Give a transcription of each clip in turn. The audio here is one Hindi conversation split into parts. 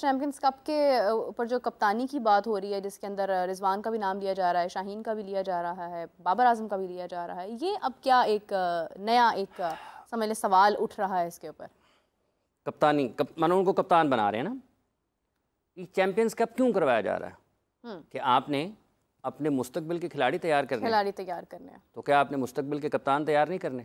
चैंपियंस कप के ऊपर जो कप्तानी की बात हो रही है, जिसके अंदर रिजवान का भी नाम लिया जा रहा है, शाहीन का भी लिया जा रहा है, बाबर आजम का भी लिया जा रहा है, ये अब क्या एक नया एक समझ ले सवाल उठ रहा है इसके ऊपर। कप्तानी मानो उनको कप्तान बना रहे हैं ना, ये चैंपियंस कप क्यों करवाया जा रहा है कि आपने अपने मुस्तकबिल के खिलाड़ी तैयार करने हैं, तो क्या आपने मुस्तकबिल के कप्तान तैयार नहीं करने?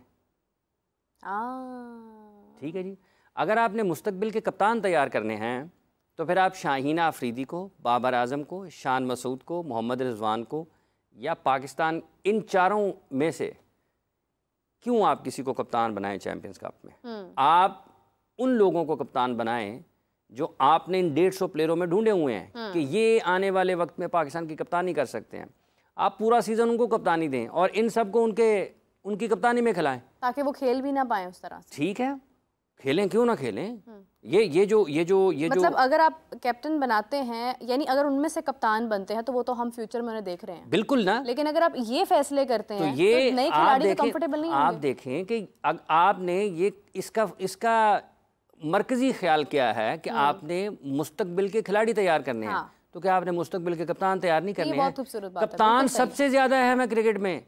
ठीक है जी, अगर आपने मुस्तकबिल के कप्तान तैयार करने हैं तो फिर आप शाहीना अफरीदी को, बाबर आजम को, शान मसूद को, मोहम्मद रिजवान को या पाकिस्तान, इन चारों में से क्यों आप किसी को कप्तान बनाएं चैंपियंस कप में? आप उन लोगों को कप्तान बनाएं जो आपने इन 150 प्लेयरों में ढूंढे हुए हैं कि ये आने वाले वक्त में पाकिस्तान की कप्तानी कर सकते हैं। आप पूरा सीज़न उनको कप्तानी दें और इन सबको उनकी कप्तानी में खिलाएं ताकि वो खेल भी ना पाएं उस तरह से। ठीक है, खेलें, क्यों ना खेलें। ये जो मतलब अगर आप कैप्टन बनाते हैं, यानी अगर उनमें से कप्तान बनते हैं तो वो तो हम फ्यूचर में उन्हें देख रहे हैं, बिल्कुल ना। लेकिन अगर आप ये फैसले करते हैं तो ये नए खिलाड़ी तो कंफर्टेबल नहीं होंगे। आप देखें कि आपने ये इसका मरकजी ख्याल क्या है कि आपने मुस्तकबिल के खिलाड़ी तैयार करने हैं, तो क्या आपने मुस्तकबिल के कप्तान तैयार नहीं करने हैं? कप्तान सबसे ज्यादा अहम है क्रिकेट में।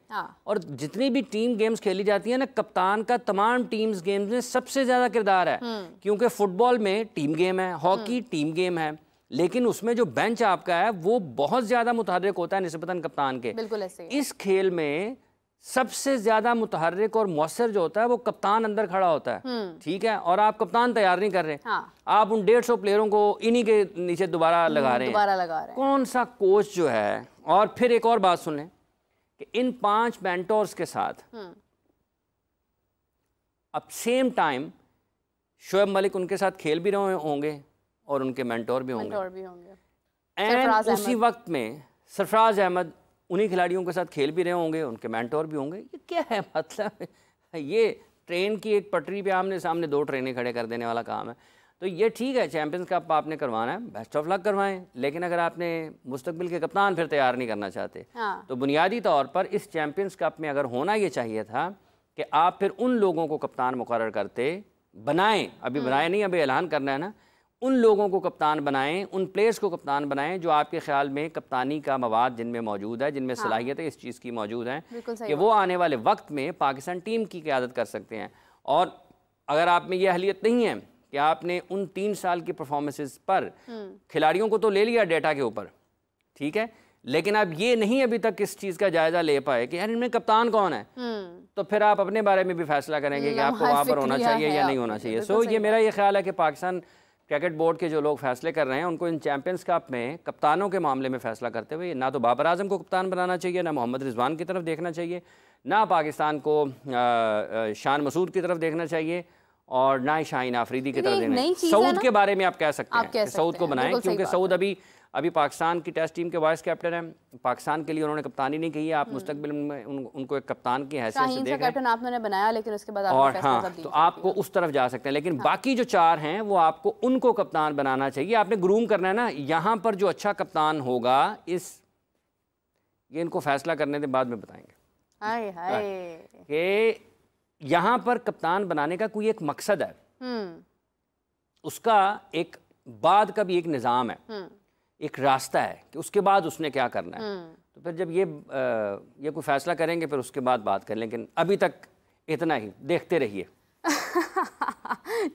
और जितनी भी टीम गेम्स खेली जाती है ना, कप्तान का तमाम टीम्स गेम्स में सबसे ज्यादा किरदार है, क्योंकि फुटबॉल में टीम गेम है, हॉकी टीम गेम है, लेकिन उसमें जो बेंच आपका है वो बहुत ज्यादा मुतहर्रिक होता है निस्बतन कप्तान के। बिल्कुल ऐसे ही। इस खेल में सबसे ज्यादा मुतहर्रिक और मौसर जो होता है वो कप्तान अंदर खड़ा होता है, ठीक है, और आप कप्तान तैयार नहीं कर रहे। आप उन 150 प्लेयरों को इन्हीं के नीचे दोबारा लगा रहे हैं। कौन सा कोच जो है। और फिर एक और बात सुन लें कि इन 5 मेंटोर्स के साथ अब सेम टाइम शोएब मलिक उनके साथ खेल भी रहे होंगे और उनके मेंटोर भी होंगे। एंड उसी वक्त में सरफराज अहमद उन्हीं खिलाड़ियों के साथ खेल भी रहे होंगे, उनके मेंटोर भी होंगे। ये क्या है मतलब? ये ट्रेन की एक पटरी पे आमने सामने 2 ट्रेनें खड़े कर देने वाला काम है। तो ये ठीक है, चैंपियंस कप आपने करवाना है, बेस्ट ऑफ लक करवाएं, लेकिन अगर आपने मुस्तकबिल के कप्तान फिर तैयार नहीं करना चाहते तो बुनियादी तौर पर इस चैंपियंस कप में अगर होना ये चाहिए था कि आप फिर उन लोगों को कप्तान मुकर्रर करते, बनाएं, अभी बनाए नहीं, अभी ऐलान करना है ना, उन लोगों को कप्तान बनाएं, उन प्लेयर्स को कप्तान बनाएं जो आपके ख्याल में कप्तानी का मवाद जिनमें मौजूद है, जिनमें सलाहियत है इस चीज़ की मौजूद है कि वो आने वाले वक्त में पाकिस्तान टीम की क़यादत कर सकते हैं। और अगर आप में ये अहलियत नहीं है कि आपने उन 3 साल की परफॉर्मेंसेस पर खिलाड़ियों को तो ले लिया डेटा के ऊपर, ठीक है, लेकिन आप ये नहीं अभी तक इस चीज़ का जायज़ा ले पाए कि यार इनमें कप्तान कौन है, तो फिर आप अपने बारे में भी फैसला करेंगे कि आपको वहाँ पर होना चाहिए या नहीं होना चाहिए। सो ये मेरा ये ख्याल है कि पाकिस्तान क्रिकेट बोर्ड के जो लोग फैसले कर रहे हैं उनको इन चैंपियंस कप में कप्तानों के मामले में फैसला करते हुए ना तो बाबर आजम को कप्तान बनाना चाहिए, ना मोहम्मद रिजवान की तरफ देखना चाहिए, ना पाकिस्तान को शान मसूद की तरफ देखना चाहिए, और ना ही शाहीन आफरीदी की तरफ देखना चाहिए। सऊद के बारे में आप कह सकते हैं कि सऊद को बनाएं, क्योंकि सऊद अभी पाकिस्तान की टेस्ट टीम के वाइस कैप्टन हैं। पाकिस्तान के लिए उन्होंने कप्तानी नहीं की है, आप मुस्तकबिल में उनको एक कप्तान की हैसियत से देख रहे हैं। आपने बनाया, लेकिन उसके बाद और हाँ, तो आपको उस तरफ जा सकते हैं, लेकिन बाकी जो 4 हैं वो आपको उनको कप्तान बनाना चाहिए। आपने ग्रूम करना है ना, यहाँ पर जो अच्छा कप्तान होगा ये इनको फैसला करने के बाद में बताएंगे कि यहाँ पर कप्तान बनाने का कोई एक मकसद है, उसका एक बाद का भी एक निज़ाम है, एक रास्ता है कि उसके बाद उसने क्या करना है। तो फिर जब ये कोई फैसला करेंगे फिर उसके बाद बात करें, लेकिन अभी तक इतना ही, देखते रहिए।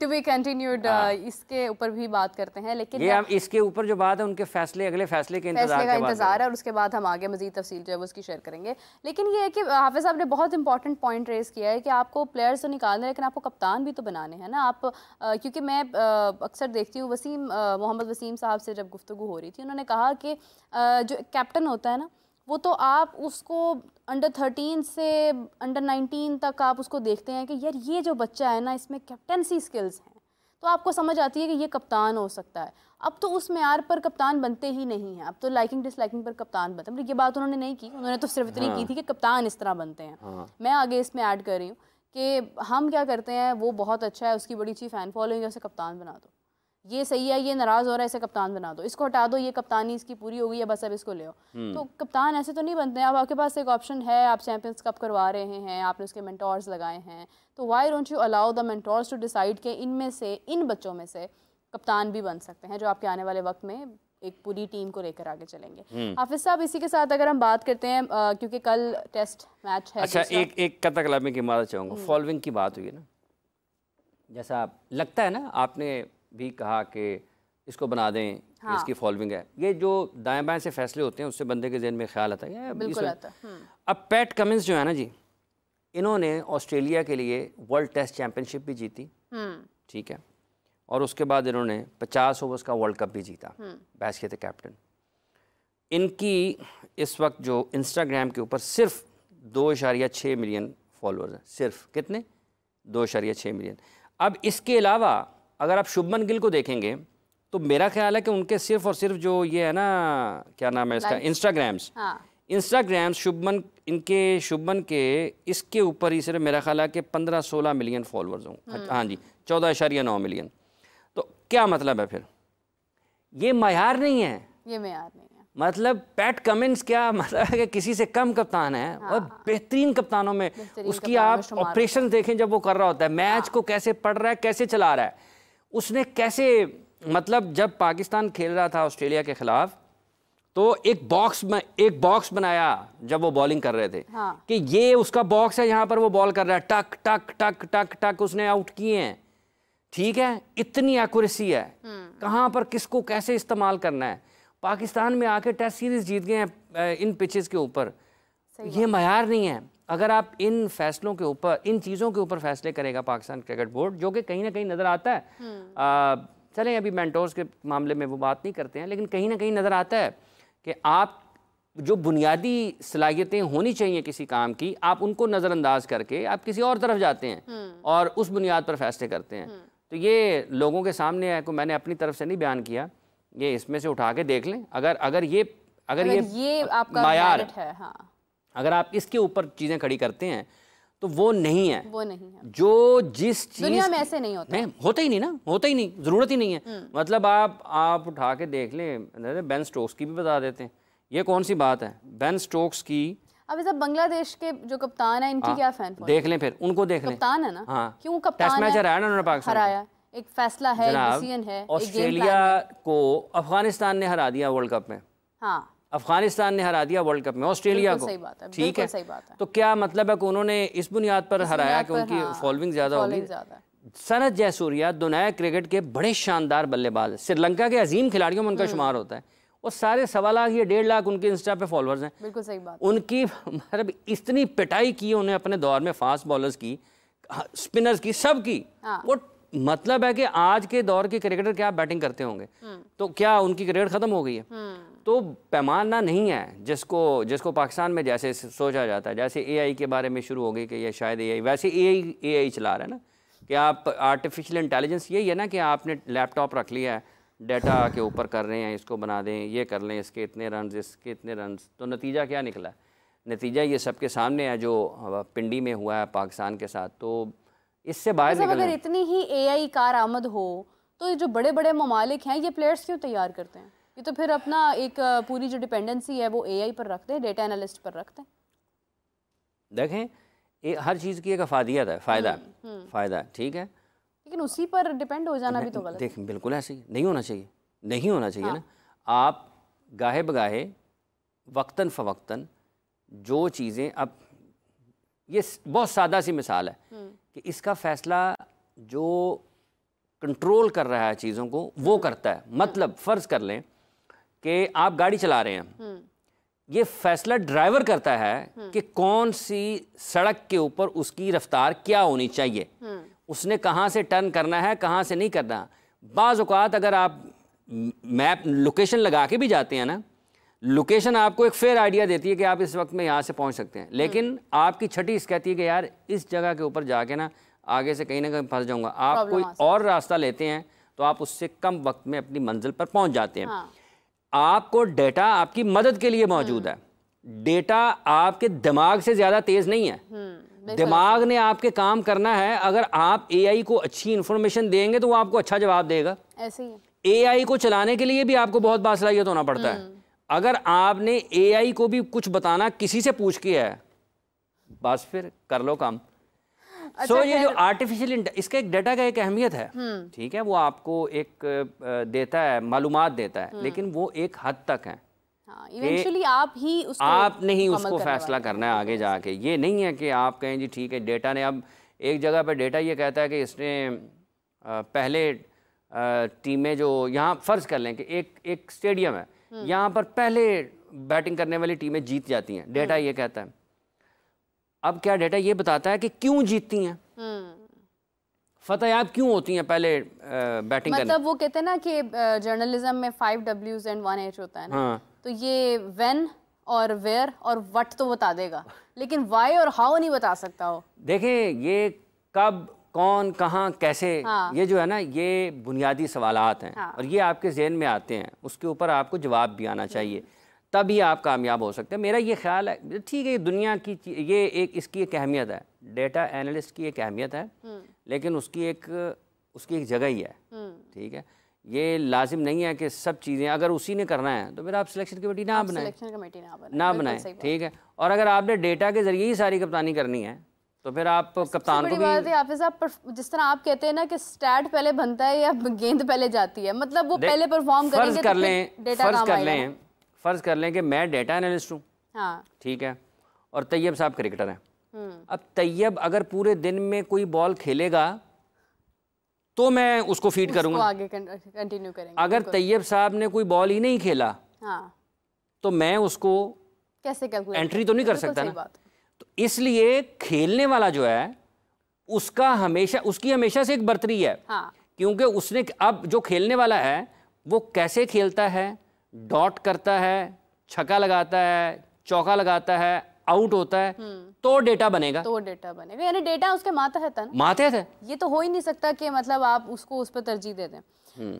To be continued. इसके ऊपर भी बात करते हैं, लेकिन ये हम इसके ऊपर जो बात है उनके फैसले, अगले फैसले के इंतजार है, और उसके बाद हम आगे मजीद तफसील जो है वो उसकी शेयर करेंगे। लेकिन ये है कि हाफिज़ साहब ने बहुत इंपॉर्टेंट पॉइंट रेज किया है कि आपको प्लेयर्स तो निकालने, लेकिन आपको कप्तान भी तो बनाने हैं ना। आप क्योंकि मैं अक्सर देखती हूँ मोहम्मद वसीम साहब से जब गुफ्तगू हो रही थी, उन्होंने कहा कि जो कैप्टन होता है ना, वो तो आप उसको अंडर 13 से अंडर 19 तक आप उसको देखते हैं कि यार ये जो बच्चा है ना, इसमें कैप्टनसी स्किल्स हैं, तो आपको समझ आती है कि ये कप्तान हो सकता है। अब तो उस मेयार पर कप्तान बनते ही नहीं हैं, अब तो लाइकिंग डिसलाइकिंग पर कप्तान बनते हैं। ये बात उन्होंने नहीं की, उन्होंने तो सिर्फ इतनी की थी कि कप्तान इस तरह बनते हैं। मैं आगे इसमें ऐड कर रही हूँ कि हम क्या करते हैं, वो बहुत अच्छा है, उसकी बड़ी अच्छी फ़ैन फॉलोइंग है, उसे कप्तान बना दो, ये सही है, ये नाराज़ हो रहा है, इसे कप्तान बना दो, इसको हटा दो, ये कप्तानी इसकी पूरी हो गई है, बस अब इसको ले आओ। तो कप्तान ऐसे तो नहीं बनते हैं। अब आपके पास एक ऑप्शन है, आप चैंपियंस कप करवा रहे हैं, आपने उसके मेंटोर्स लगाए हैं, तो why don't you allow the mentors to decide कि इनमें से, इन बच्चों में से कप्तान भी बन सकते हैं, जो आपके आने वाले वक्त में एक पूरी टीम को लेकर आगे चलेंगे। हाफिज साहब, इसी के साथ अगर हम बात करते हैं, क्योंकि कल टेस्ट मैच है। अच्छा, एक कथा कलामी की बात चाहूँगा। फॉलोइंग की बात हुई है ना, जैसा लगता है ना, आपने भी कहा कि इसको बना दें, हाँ, इसकी फॉलोइंग है। ये जो दाएं बाएं से फैसले होते हैं उससे बंदे के जहन में ख्याल आता है। बिल्कुल आता है। अब पैट कमिंस जो है ना जी, इन्होंने ऑस्ट्रेलिया के लिए वर्ल्ड टेस्ट चैंपियनशिप भी जीती, ठीक है, और उसके बाद इन्होंने 50 ओवर्स का वर्ल्ड कप भी जीता, बैच के थे कैप्टन। इनकी इस वक्त जो इंस्टाग्राम के ऊपर सिर्फ 2.6 मिलियन फॉलोअर्स हैं। सिर्फ कितने? 2.6 मिलियन। अब इसके अलावा अगर आप शुभमन गिल को देखेंगे तो मेरा ख्याल है कि उनके सिर्फ और सिर्फ जो ये है ना, क्या नाम है इसका, इंस्टाग्राम्स, इंस्टाग्राम्स शुभमन के इसके ऊपर ही सिर्फ मेरा ख्याल है कि 15-16 मिलियन फॉलोअर्स हों। हाँ जी, 14.9 मिलियन। तो क्या मतलब है फिर? ये मयार नहीं है, ये मयार नहीं है। मतलब पैट कमिंस क्या मतलब है कि किसी से कम कप्तान है, हाँ, और बेहतरीन कप्तानों में उसकी आप ऑपरेशन देखें जब वो कर रहा होता है, मैच को कैसे पढ़ रहा है, कैसे चला रहा है। उसने कैसे, मतलब जब पाकिस्तान खेल रहा था ऑस्ट्रेलिया के खिलाफ, तो एक बॉक्स बनाया जब वो बॉलिंग कर रहे थे, हाँ, कि ये उसका बॉक्स है, यहाँ पर वो बॉल कर रहा है, टक टक टक टक टक, उसने आउट किए हैं, ठीक है। इतनी एक्यूरेसी है, कहाँ पर किसको कैसे इस्तेमाल करना है। पाकिस्तान में आके टेस्ट सीरीज जीत गए हैं इन पिचेस के ऊपर। ये मयार नहीं है। अगर आप इन फैसलों के ऊपर, इन चीज़ों के ऊपर फैसले करेगा पाकिस्तान क्रिकेट बोर्ड, जो कि कहीं ना कहीं नज़र आता है, चलें अभी मेंटोर्स के मामले में वो बात नहीं करते हैं, लेकिन कहीं ना कहीं नज़र आता है कि आप जो बुनियादी सलाहियतें होनी चाहिए किसी काम की, आप उनको नज़रअंदाज करके आप किसी और तरफ जाते हैं और उस बुनियाद पर फैसले करते हैं। तो ये लोगों के सामने है, को मैंने अपनी तरफ से नहीं बयान किया, ये इसमें से उठा के देख लें। अगर ये आपका मायार है, हाँ, अगर आप इसके ऊपर चीज़ें खड़ी करते हैं तो वो नहीं है, वो नहीं है। जो जिस चीज़ दुनिया में ऐसे नहीं होता, होता ही नहीं ना, होता ही नहीं, ज़रूरत ही नहीं है। मतलब आप उठा के देख लें, बेन स्टोक्स की भी बता देते हैं, ये कौन सी बात है, बेन स्टोक्स की। अब जब बांग्लादेश के जो कप्तान है, इनकी क्या फैन देख लें, फिर उनको देख लें, कप्तान है ना, हाँ, क्यों कप्तान टेस्ट मैच हराया ना उन्होंने पाकिस्तान, हराया, एक फैसला है, डिसीजन है। ऑस्ट्रेलिया को अफगानिस्तान ने हरा दिया वर्ल्ड कप में, हाँ, अफगानिस्तान ने हरा दिया वर्ल्ड कप में ऑस्ट्रेलिया को, ठीक है, सही बात है। तो क्या मतलब है कि उन्होंने इस बुनियाद पर हराया कि उनकी फॉलोइंग ज्यादा होगी। सनत जयसूर्या दुनिया क्रिकेट के बड़े शानदार बल्लेबाज है, श्रीलंका के अजीम खिलाड़ियों में उनका शुमार होता है, और सारे 1.25 लाख या 1.5 लाख उनके इंस्टा पे फॉलोअर्स हैं। बिल्कुल सही बात। उनकी मतलब इतनी पिटाई की उन्हें अपने दौर में, फास्ट बॉलर्स की, स्पिनर्स की, सब की, वो मतलब है कि आज के दौर के क्रिकेटर क्या बैटिंग करते होंगे, तो क्या उनकी क्रिकेट खत्म हो गई है? तो पैमाना नहीं है जिसको पाकिस्तान में जैसे सोचा जाता है, जैसे एआई के बारे में शुरू हो गई कि ये शायद एआई, वैसे एआई चला रहा है ना, कि आप आर्टिफिशियल इंटेलिजेंस यही है ना, कि आपने लैपटॉप रख लिया है, डाटा के ऊपर कर रहे हैं, इसको बना दें, ये कर लें, इसके इतने रन्स, इसके इतने रन्स, तो नतीजा क्या निकला? नतीजा ये सबके सामने है जो पिंडी में हुआ है पाकिस्तान के साथ। तो इससे बाहर निकलना, अगर इतनी ही एआई कार आमद हो तो ये जो बड़े बड़े ममालिक हैं, ये प्लेयर्स क्यों तैयार करते हैं? ये तो फिर अपना एक पूरी जो डिपेंडेंसी है वो एआई पर रखते हैं, डेटा एनालिस्ट पर रखते हैं। देखें, हर चीज़ की एक अफादियत है, फ़ायदा, ठीक है, लेकिन उसी पर डिपेंड हो जाना भी तो गलत है। देख, बिल्कुल ऐसे ही नहीं होना चाहिए, हाँ, ना। आप गाहे बगाहे, वक्तन फ़वक्तन जो चीज़ें, अब ये बहुत सादा सी मिसाल है कि इसका फ़ैसला जो कंट्रोल कर रहा है चीज़ों को वो करता है। मतलब फ़र्ज़ कर लें कि आप गाड़ी चला रहे हैं, ये फैसला ड्राइवर करता है कि कौन सी सड़क के ऊपर उसकी रफ्तार क्या होनी चाहिए, उसने कहाँ से टर्न करना है, कहाँ से नहीं करना। बाज़ औक़ात अगर आप मैप लोकेशन लगा के भी जाते हैं ना, लोकेशन आपको एक फेयर आइडिया देती है कि आप इस वक्त में यहाँ से पहुँच सकते हैं, लेकिन आपकी छठी इस कहती है कि यार इस जगह के ऊपर जाके ना आगे से कहीं ना कहीं फंस जाऊँगा। आप कोई और रास्ता लेते हैं तो आप उससे कम वक्त में अपनी मंजिल पर पहुँच जाते हैं। हाँ। आपको डेटा आपकी मदद के लिए मौजूद है, डेटा आपके दिमाग से ज़्यादा तेज़ नहीं है। दिमाग ने आपके काम करना है, अगर आप एआई को अच्छी इंफॉर्मेशन देंगे तो वो आपको अच्छा जवाब देगा। ऐसे ही एआई को चलाने के लिए भी आपको बहुत बासलाहियत होना पड़ता है। अगर आपने एआई को भी कुछ बताना किसी से पूछ के है, बस फिर कर लो काम। सो ये जो आर्टिफिशियल, इसका एक डाटा का एक अहमियत है, ठीक है, वो आपको एक देता है, मालूमात देता है, लेकिन वो एक हद तक है। इवेंचुअली आप ही उसको, आपने ही उसको फैसला करना है आगे जाके। ये नहीं है कि आप कहें जी ठीक है डेटा ने, अब एक जगह पे डेटा ये कहता है कि इसने पहले टीमें जो यहाँ फ़र्ज़ कर लें कि एक स्टेडियम है, यहाँ पर पहले बैटिंग करने वाली टीमें जीत जाती हैं, डेटा ये कहता है। अब क्या डेटा ये बताता है कि क्यों जीतती हैं, फतेहयाब क्यों होती हैं पहले बैटिंग करने। मतलब वो कहते हैं ना कि जर्नलिज्म में 5 W's and 1 H होता है ना, हाँ। तो ये व्हेन और वेयर और व्हाट तो बता देगा, लेकिन व्हाई और हाउ नहीं बता सकता हो। देखें ये कब, कौन, कहाँ, कैसे, हाँ। ये जो है ना, ये बुनियादी सवालात हैं, हाँ। और ये आपके जहन में आते हैं, उसके ऊपर आपको जवाब भी आना चाहिए, तभी आप कामयाब हो सकते हैं। मेरा ये ख्याल है, ठीक है, दुनिया की ये एक, इसकी एक अहमियत है, डेटा एनालिस्ट की एक अहमियत है, लेकिन उसकी एक जगह ही है, ठीक है। ये लाजिम नहीं है कि सब चीज़ें अगर उसी ने करना है तो फिर आप सिलेक्शन कमेटी ना बनाएं, ठीक है। और अगर आपने डेटा के ज़रिए ही सारी कप्तानी करनी है तो फिर आप कप्तान को भी, हाफिज साहब, जिस तरह आप कहते हैं ना कि स्टैट पहले बनता है या गेंद पहले जाती है, मतलब वो पहले परफॉर्म करेंगे तो डेटा काम आएगा। फ़र्ज़ कर लें कि मैं डेटा एनालिस्ट हूँ, हाँ, ठीक है, और तैयब साहब क्रिकेटर हैं। अब तैयब अगर पूरे दिन में कोई बॉल खेलेगा तो मैं उसको फीड करूँगा, आगे कंटिन्यू करेंगे। अगर तैयब साहब ने कोई बॉल ही नहीं खेला, हाँ, तो मैं उसको कैसे एंट्री तो नहीं कर सकता ना। तो इसलिए खेलने वाला जो है उसका हमेशा, उसकी हमेशा से एक बर्तरी है, हाँ, क्योंकि उसने अब जो खेलने वाला है वो कैसे खेलता है, डॉट करता है, छक्का लगाता है, चौका लगाता है, आउट होता है, तो डेटा बनेगा, यानी डेटा उसके मातहत है ना, मातहत है। ये तो हो ही नहीं सकता कि मतलब आप उसको उस पर तरजीह दे दें।